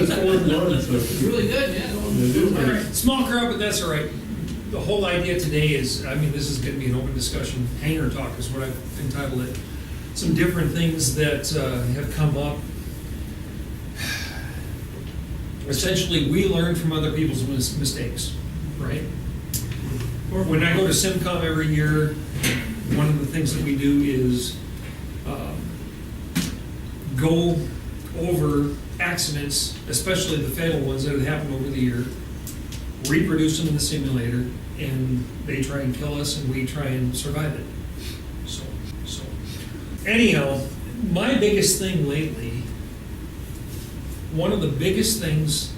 It's really good, yeah. All right, small crowd, but that's all right. The whole idea today is, I mean, this is gonna be an open discussion, hangar talk is what I've entitled it. Some different things that have come up. Essentially, we learn from other people's mistakes, right? When I go to SimCom every year, one of the things that we do is go over accidents, especially the fatal ones that have happened over the year, reproduce them in the simulator, and they try and kill us, and we try and survive it. So anyhow, my biggest thing lately, one of the biggest things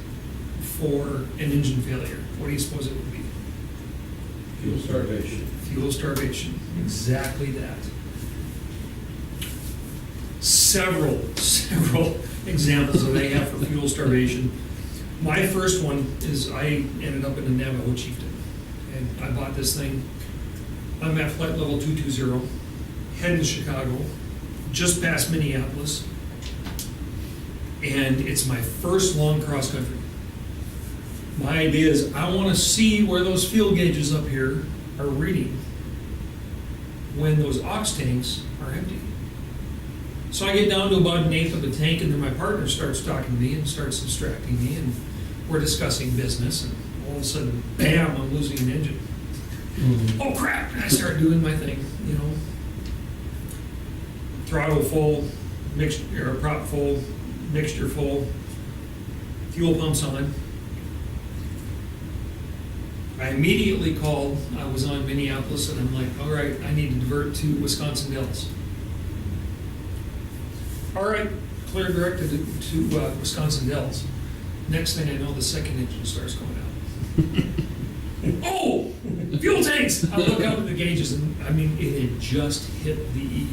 for an engine failure, what do you suppose it would be? Fuel starvation. Fuel starvation, exactly that. Several examples that I have for fuel starvation. My first one is I ended up in a Navajo chieftain, and I bought this thing. I'm at flight level 220, heading to Chicago, just past Minneapolis, and it's my first long cross country. My idea is I want to see where those fuel gauges up here are reading when those aux tanks are empty. So I get down to about an eighth of a tank, and then my partner starts talking to me and starts distracting me, and we're discussing business, and all of a sudden, bam, I'm losing an engine. Mm-hmm. Oh crap, and I start doing my thing, you know. Throttle full, mixture, or prop full, mixture full, fuel pumps on. I immediately called, I was on Minneapolis, and I'm like, all right, I need to divert to Wisconsin Dells. All right, clear directed to Wisconsin Dells. Next thing I know, the second engine starts going out. Oh, fuel tanks! I look up at the gauges, and I mean, it had just hit the E.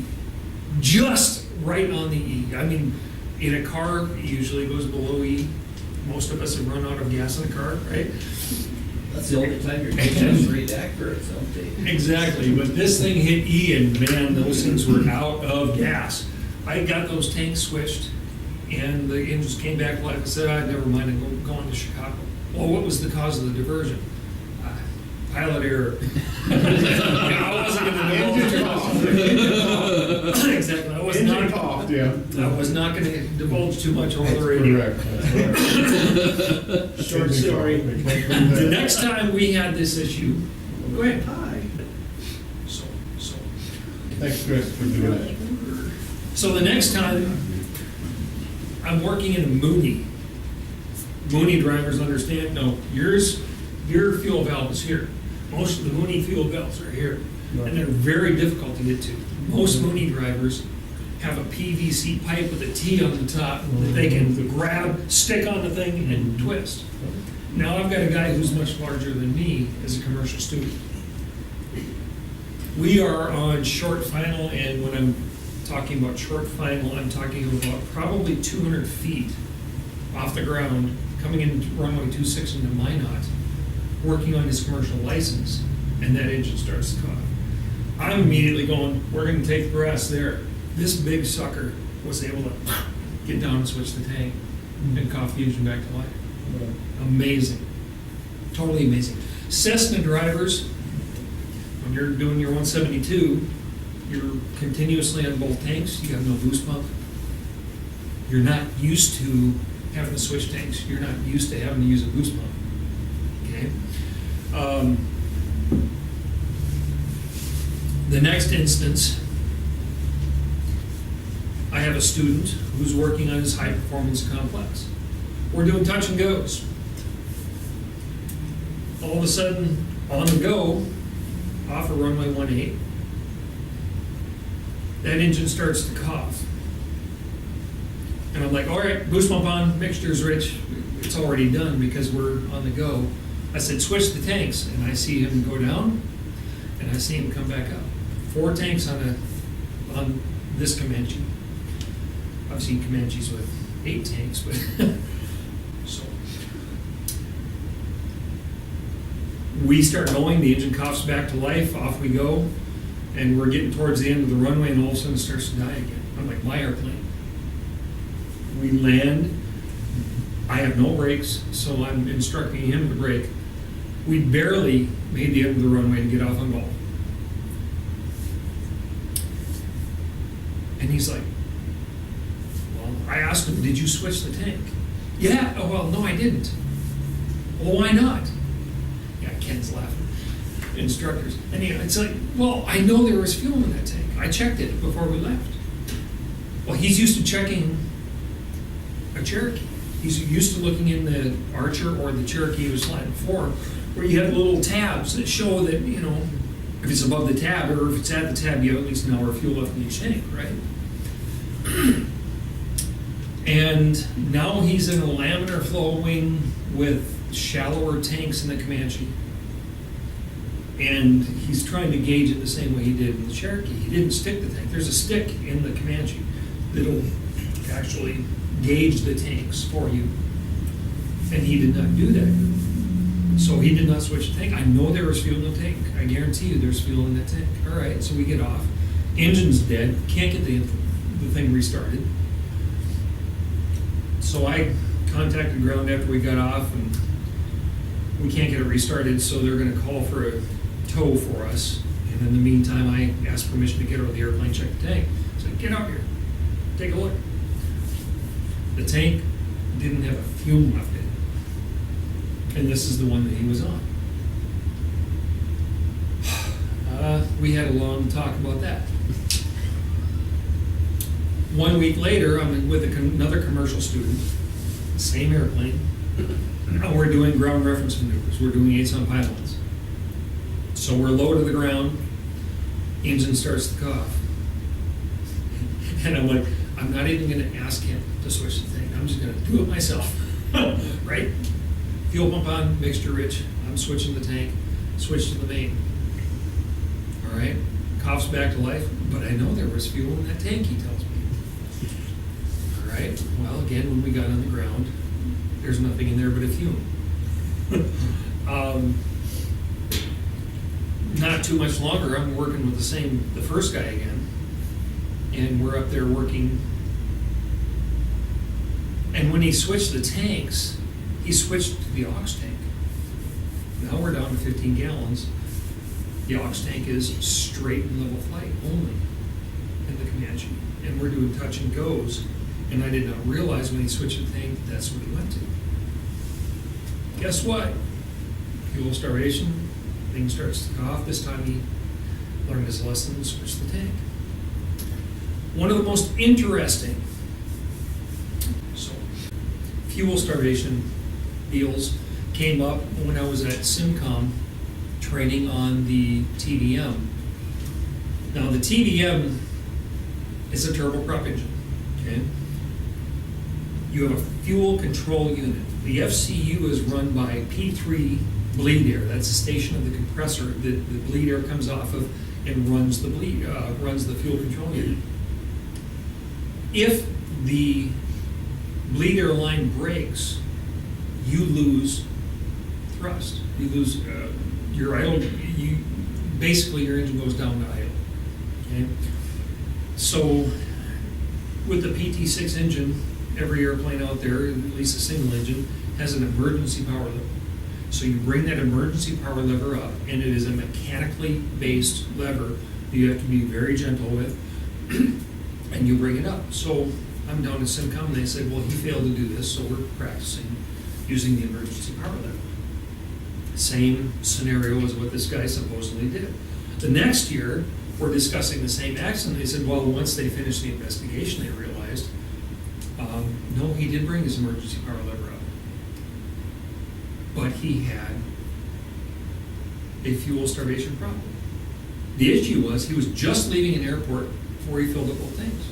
Just right on the E. I mean, in a car, it usually goes below E. Most of us have run out of gas in a car, right? That's the only time your engine's reactor at something. Exactly, but this thing hit E, and man, those things were out of gas. I got those tanks switched, and the engines came back to life. I said, never mind, I'm going to Chicago. Well, what was the cause of the diversion? Pilot error. I wasn't going to divulge. Exactly. I was not going to divulge too much over the radio. Correct. Short story. The next time we had this issue, go ahead. Hi. So. Thanks, Chris, for doing that. So the next time, I'm working in a Mooney. Mooney drivers understand, no, your fuel valve is here. Most of the Mooney fuel valves are here, and they're very difficult to get to. Most Mooney drivers have a PVC pipe with a T on the top that they can grab, stick on the thing, and twist. Now I've got a guy who's much larger than me as a commercial student. We are on short final, and when I'm talking about short final, I'm talking about probably 200 feet off the ground, coming in runway 26 into Minot, working on his commercial license, and that engine starts to cough. I'm immediately going, we're going to take the grass there. This big sucker was able to get down and switch the tank and cough the engine back to life. Amazing. Totally amazing. Cessna drivers, when you're doing your 172, you're continuously on both tanks. You have no boost pump. You're not used to having to switch tanks. You're not used to having to use a boost pump. Okay. The next instance, I have a student who's working on his high performance complex. We're doing touch and goes. All of a sudden, on the go, off of runway 18, that engine starts to cough. And I'm like, all right, boost pump on, mixture's rich. It's already done because we're on the go. I said, switch the tanks. And I see him go down, and I see him come back up. 4 tanks on this Comanche. I've seen Comanches with 8 tanks, but so. We start going, the engine coughs back to life, off we go, and we're getting towards the end of the runway, and all of a sudden it starts to die again. I'm like, my airplane. We land, I have no brakes, so I'm instructing him to brake. We barely made the end of the runway to get off on goal. And he's like, well, I asked him, did you switch the tank? Yeah, oh, well, no, I didn't. Well, why not? Yeah, Ken's laughing. Instructors. And it's like, well, I know there was fuel in that tank. I checked it before we left. Well, he's used to checking a Cherokee. He's used to looking in the Archer or the Cherokee he was flying before, where you have little tabs that show that, you know, if it's above the tab or if it's at the tab, you have at least an hour of fuel left in each tank, right? And now he's in a laminar flow wing with shallower tanks in the Comanche. And he's trying to gauge it the same way he did in the Cherokee. He didn't stick the tank. There's a stick in the Comanche that'll actually gauge the tanks for you. And he did not do that. So he did not switch the tank. I know there was fuel in the tank. I guarantee you there's fuel in that tank. All right, so we get off. Engine's dead. Can't get the thing restarted. So I contacted ground after we got off, and we can't get it restarted, so they're going to call for a tow for us. And in the meantime, I asked permission to get out of the airplane, check the tank. I said, get out here, take a look. The tank didn't have a fume left in it. And this is the one that he was on. We had a long talk about that. 1 week later, I'm with another commercial student, same airplane. Now we're doing ground reference maneuvers. We're doing 8-son pylons. So we're low to the ground, engine starts to cough. And I'm like, I'm not even going to ask him to switch the thing. I'm just going to do it myself. Right? Fuel pump on, mixture rich. I'm switching the tank, switch to the main. All right? Coughs back to life, but I know there was fuel in that tank, he tells me. All right? Well, again, when we got on the ground, there's nothing in there but a fume. Not too much longer, I'm working with the first guy again, and we're up there working. And when he switched the tanks, he switched to the aux tank. Now we're down to 15 gallons. The aux tank is straight and level flight only in the Comanche, and we're doing touch and goes. And I did not realize when he switched the tank, that's what he went to. Guess what? Fuel starvation, thing starts to cough. This time he learned his lesson and switched the tank. One of the most interesting fuel starvation deals came up when I was at SimCom training on the TDM. Now the TDM is a turboprop engine, okay? You have a fuel control unit. The FCU is run by P3 bleed air. That's the station of the compressor that the bleed air comes off of and runs the fuel control unit. If the bleed air line breaks, you lose thrust. You lose your idle. Basically your engine goes down to idle. Okay. So with the PT6 engine, every airplane out there, at least a single engine, has an emergency power lever. So you bring that emergency power lever up, and it is a mechanically based lever that you have to be very gentle with, and you bring it up. So I'm down at SimCom, and they said, well, he failed to do this, so we're practicing using the emergency power lever. Same scenario as what this guy supposedly did. The next year, we're discussing the same accident. They said, well, once they finished the investigation, they realized, no, he did bring his emergency power lever up. But he had a fuel starvation problem. The issue was he was just leaving an airport before he filled up both tanks.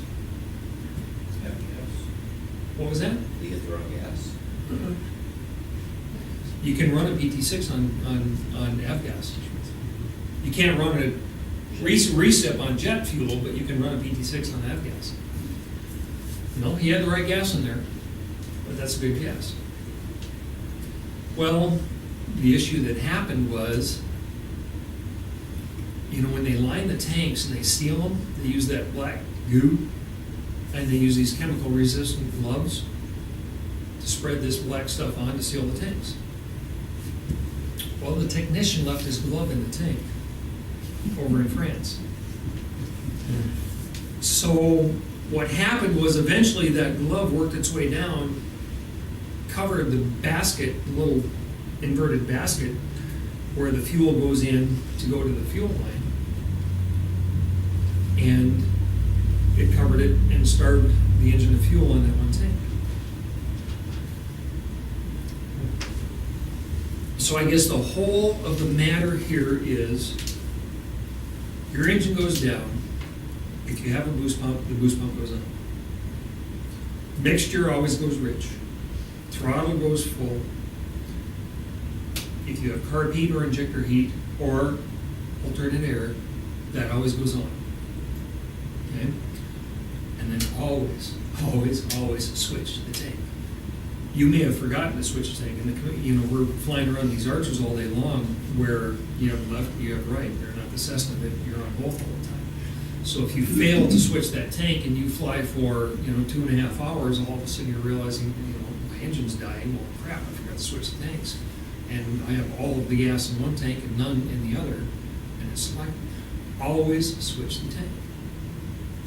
Have gas. What was that? You get the wrong gas. You can run a PT6 on F-gas. You can't run a recip on jet fuel, but you can run a PT6 on F-gas. No, he had the right gas in there, but that's a good gas. Well, the issue that happened was, when they line the tanks and they seal them, they use that black goo, and they use these chemical resistant gloves to spread this black stuff on to seal the tanks. Well, the technician left his glove in the tank over in France. So what happened was eventually that glove worked its way down, covered the basket, the little inverted basket where the fuel goes in to go to the fuel line. And it covered it and starved the engine of fuel in that one tank. So I guess the whole of the matter here is your engine goes down. If you have a boost pump, the boost pump goes on. Mixture always goes rich. Throttle goes full. If you have carb heat or injector heat or alternate air, that always goes on. Okay? And then always, always, always switch the tank. You may have forgotten to switch the tank, and we're flying around these arches all day long where you have left, you have right. They're not the Cessna that you're on both all the time. So if you fail to switch that tank and you fly for 2.5 hours, all of a sudden you're realizing my engine's dying. Well, crap, I forgot to switch the tanks, and I have all of the gas in one tank and none in the other, and it's like always switch the tank.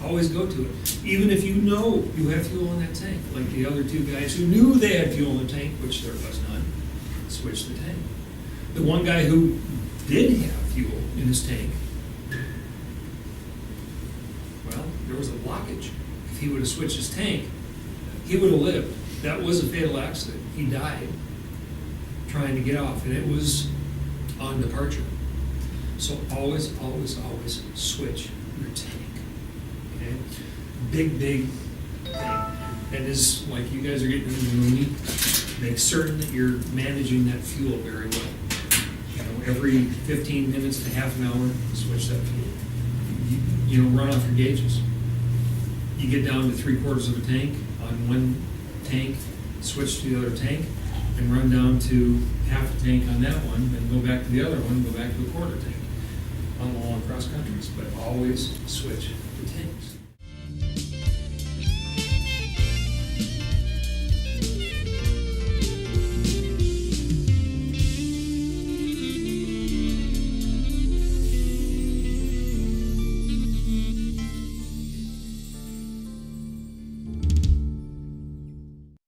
Always go to it. Even if you know you have fuel in that tank, like the other two guys who knew they had fuel in the tank, which there was none, switch the tank. The one guy who did have fuel in his tank, well, there was a blockage. If he would have switched his tank, he would have lived. That was a fatal accident. He died trying to get off, and it was on departure. So always, always, always switch your tank. Okay? Big thing. And is like you guys are getting into the movie, make certain that you're managing that fuel very well. Every 15 minutes to half an hour, switch that fuel. Run off your gauges. You get down to 3/4 of a tank on one tank, switch to the other tank, and run down to half a tank on that one, then go back to the other one, go back to a 1/4 tank on the long cross countries. But always switch the tanks.